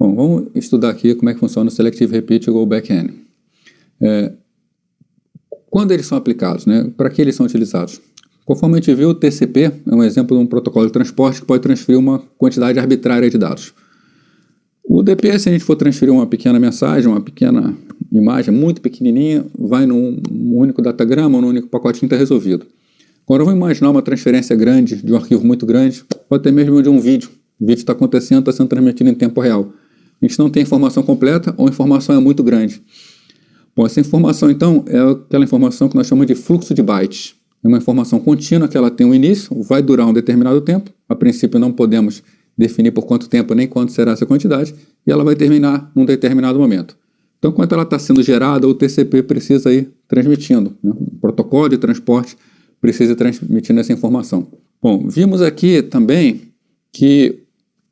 Bom, vamos estudar aqui como é que funciona o Selective Repeat e o Go Back N. Quando eles são aplicados, né? Para que eles são utilizados? Conforme a gente viu, o TCP é um exemplo de um protocolo de transporte que pode transferir uma quantidade arbitrária de dados. O DP, se a gente for transferir uma pequena mensagem, uma pequena imagem muito pequenininha, vai num único datagrama ou num único pacotinho e está resolvido. Agora vamos imaginar uma transferência grande, de um arquivo muito grande, ou até mesmo de um vídeo. O vídeo está acontecendo, está sendo transmitido em tempo real. A gente não tem informação completa ou a informação é muito grande. Bom, essa informação então é aquela informação que nós chamamos de fluxo de bytes. É uma informação contínua que ela tem um início, vai durar um determinado tempo. A princípio não podemos definir por quanto tempo nem quanto será essa quantidade, e ela vai terminar num determinado momento. Então, enquanto ela está sendo gerada, o TCP precisa ir transmitindo, né? O protocolo de transporte precisa ir transmitindo essa informação. Bom, vimos aqui também que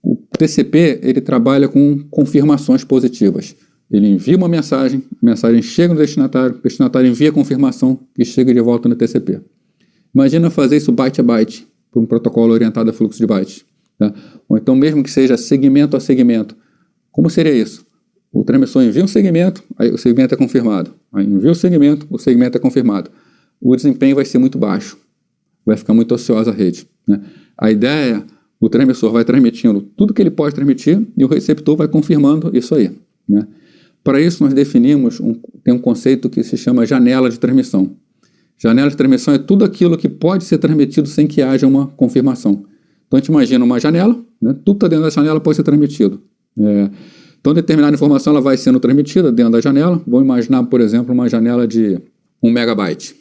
o TCP ele trabalha com confirmações positivas. Ele envia uma mensagem, a mensagem chega no destinatário, o destinatário envia a confirmação e chega de volta no TCP. Imagina fazer isso byte a byte, por um protocolo orientado a fluxo de bytes. Tá? Ou então mesmo que seja segmento a segmento. Como seria isso? O transmissor envia um segmento, aí o segmento é confirmado. Aí envia o segmento é confirmado. O desempenho vai ser muito baixo. Vai ficar muito ociosa a rede. Né? A ideia é, o transmissor vai transmitindo tudo que ele pode transmitir e o receptor vai confirmando isso aí. Né? Para isso nós definimos, tem um conceito que se chama janela de transmissão. Janela de transmissão é tudo aquilo que pode ser transmitido sem que haja uma confirmação. Então a gente imagina uma janela, né? Tudo que está dentro da janela pode ser transmitido. Então determinada informação ela vai sendo transmitida dentro da janela. Vamos imaginar, por exemplo, uma janela de 1 megabyte.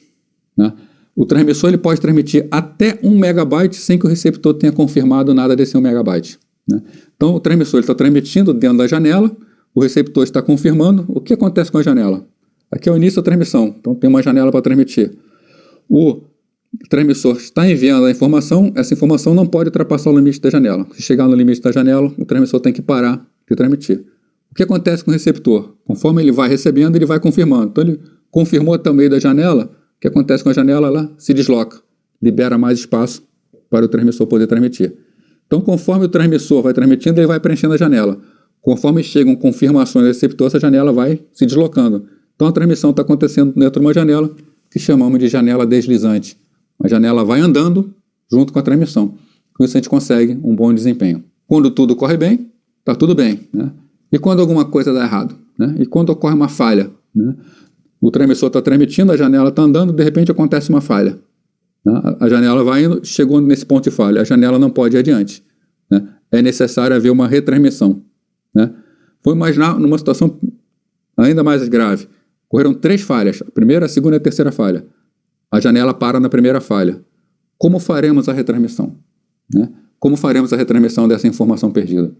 Né? O transmissor ele pode transmitir até 1 megabyte sem que o receptor tenha confirmado nada desse 1 megabyte. Né? Então o transmissor está transmitindo dentro da janela, o receptor está confirmando. O que acontece com a janela? Aqui é o início da transmissão, então tem uma janela para transmitir. O transmissor está enviando a informação, essa informação não pode ultrapassar o limite da janela. Se chegar no limite da janela, o transmissor tem que parar de transmitir. O que acontece com o receptor? Conforme ele vai recebendo, ele vai confirmando. Então ele confirmou até o meio da janela, o que acontece com a janela? Ela se desloca, libera mais espaço para o transmissor poder transmitir. Então conforme o transmissor vai transmitindo, ele vai preenchendo a janela. Conforme chegam confirmações do receptor, essa janela vai se deslocando. Então a transmissão está acontecendo dentro de uma janela que chamamos de janela deslizante. A janela vai andando junto com a transmissão. Com isso a gente consegue um bom desempenho. Quando tudo corre bem, está tudo bem. Né? E quando alguma coisa dá errado? Né? E quando ocorre uma falha? Né? O transmissor está transmitindo, a janela está andando, de repente acontece uma falha. Né? A janela vai indo, chegou nesse ponto de falha, a janela não pode ir adiante. Né? É necessário haver uma retransmissão. Né? Vou imaginar numa situação ainda mais grave. Ocorreram 3 falhas, a primeira, a segunda e a terceira falha. A janela para na primeira falha. Como faremos a retransmissão? Né? Como faremos a retransmissão dessa informação perdida?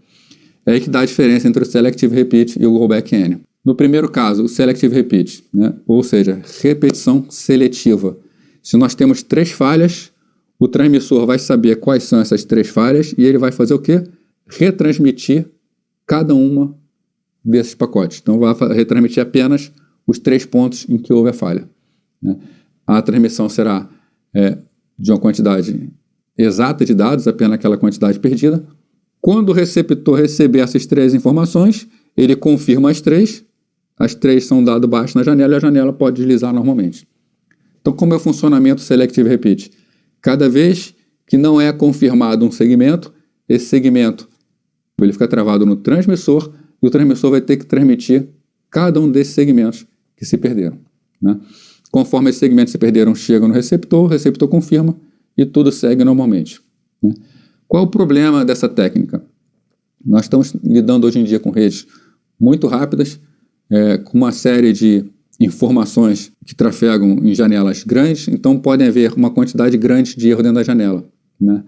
É aí que dá a diferença entre o Selective Repeat e o Go Back N. No primeiro caso, o Selective Repeat, né? Ou seja, repetição seletiva. Se nós temos 3 falhas, o transmissor vai saber quais são essas 3 falhas e ele vai fazer o quê? Retransmitir cada uma desses pacotes. Então vai retransmitir apenas os 3 pontos em que houve a falha. Né? A transmissão será de uma quantidade exata de dados, apenas aquela quantidade perdida. Quando o receptor receber essas 3 informações, ele confirma as 3 são dado baixo na janela e a janela pode deslizar normalmente. Então, como é o funcionamento Selective Repeat? Cada vez que não é confirmado um segmento, esse segmento ele fica travado no transmissor e o transmissor vai ter que transmitir cada um desses segmentos que se perderam. Né? Conforme esses segmentos se perderam, chegam no receptor, o receptor confirma e tudo segue normalmente. Né? Qual é o problema dessa técnica? Nós estamos lidando hoje em dia com redes muito rápidas, com uma série de informações que trafegam em janelas grandes, então podem haver uma quantidade grande de erro dentro da janela. Né?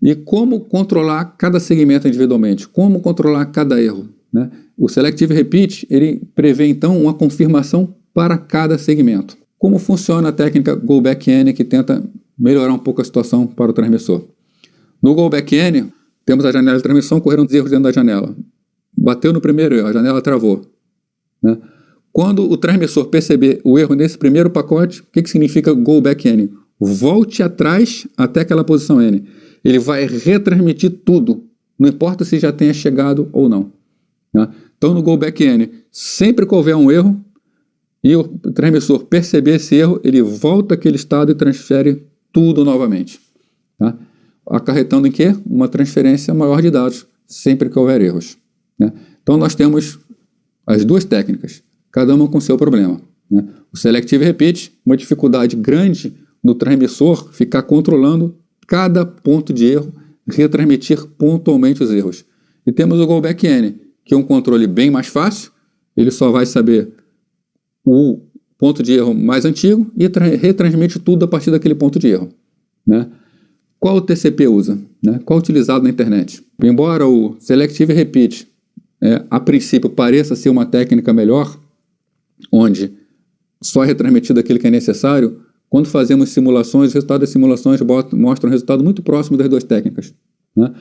E como controlar cada segmento individualmente? Como controlar cada erro? Né? O Selective Repeat ele prevê então uma confirmação para cada segmento. Como funciona a técnica Go Back N que tenta melhorar um pouco a situação para o transmissor? No Go Back N, temos a janela de transmissão, correram erros dentro da janela. Bateu no primeiro erro, a janela travou. Né? Quando o transmissor perceber o erro nesse primeiro pacote, o que significa Go Back N? Volte atrás até aquela posição N. Ele vai retransmitir tudo, não importa se já tenha chegado ou não. né? Então, no Go Back N, sempre que houver um erro e o transmissor perceber esse erro, ele volta àquele estado e transfere tudo novamente, tá? Acarretando em quê? Uma transferência maior de dados, sempre que houver erros, né? Então, nós temos as duas técnicas, cada uma com seu problema, né? O Selective Repeat, uma dificuldade grande no transmissor ficar controlando cada ponto de erro, retransmitir pontualmente os erros. E temos o Go Back N, que é um controle bem mais fácil, ele só vai saber o ponto de erro mais antigo e retransmite tudo a partir daquele ponto de erro, né? Qual o TCP usa, né? Qual é utilizado na internet? Embora o Selective Repeat, a princípio, pareça ser uma técnica melhor, onde só é retransmitido aquilo que é necessário, quando fazemos simulações, os resultados das simulações mostram um resultado muito próximo das duas técnicas, né?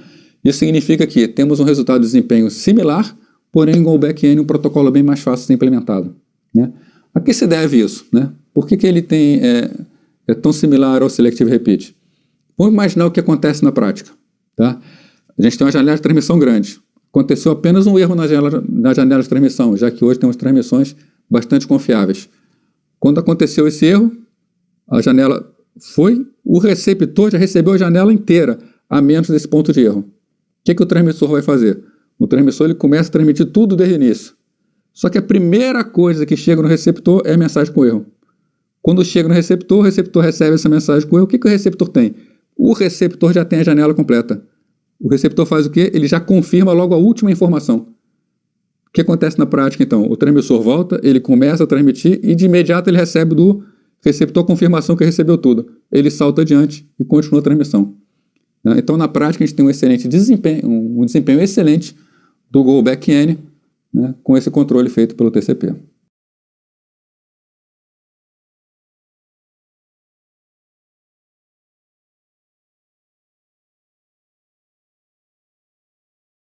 Isso significa que temos um resultado de desempenho similar, porém, Go Back N é um protocolo bem mais fácil de ser implementado, né? A que se deve isso, né? Por que ele é tão similar ao Selective Repeat? Vamos imaginar o que acontece na prática, tá? A gente tem uma janela de transmissão grande. Aconteceu apenas um erro na janela de transmissão, já que hoje temos transmissões bastante confiáveis. Quando aconteceu esse erro, a janela o receptor já recebeu a janela inteira, a menos desse ponto de erro. O que o transmissor vai fazer? O transmissor ele começa a transmitir tudo desde o início. Só que a primeira coisa que chega no receptor é a mensagem com erro. Quando chega no receptor, o receptor recebe essa mensagem com erro. O que o receptor tem? O receptor já tem a janela completa. O receptor faz o quê? Ele já confirma logo a última informação. O que acontece na prática, então? O transmissor volta, ele começa a transmitir e de imediato ele recebe do receptor a confirmação que recebeu tudo. Ele salta adiante e continua a transmissão. Então, na prática, a gente tem um desempenho excelente do Go Back N, né, com esse controle feito pelo TCP.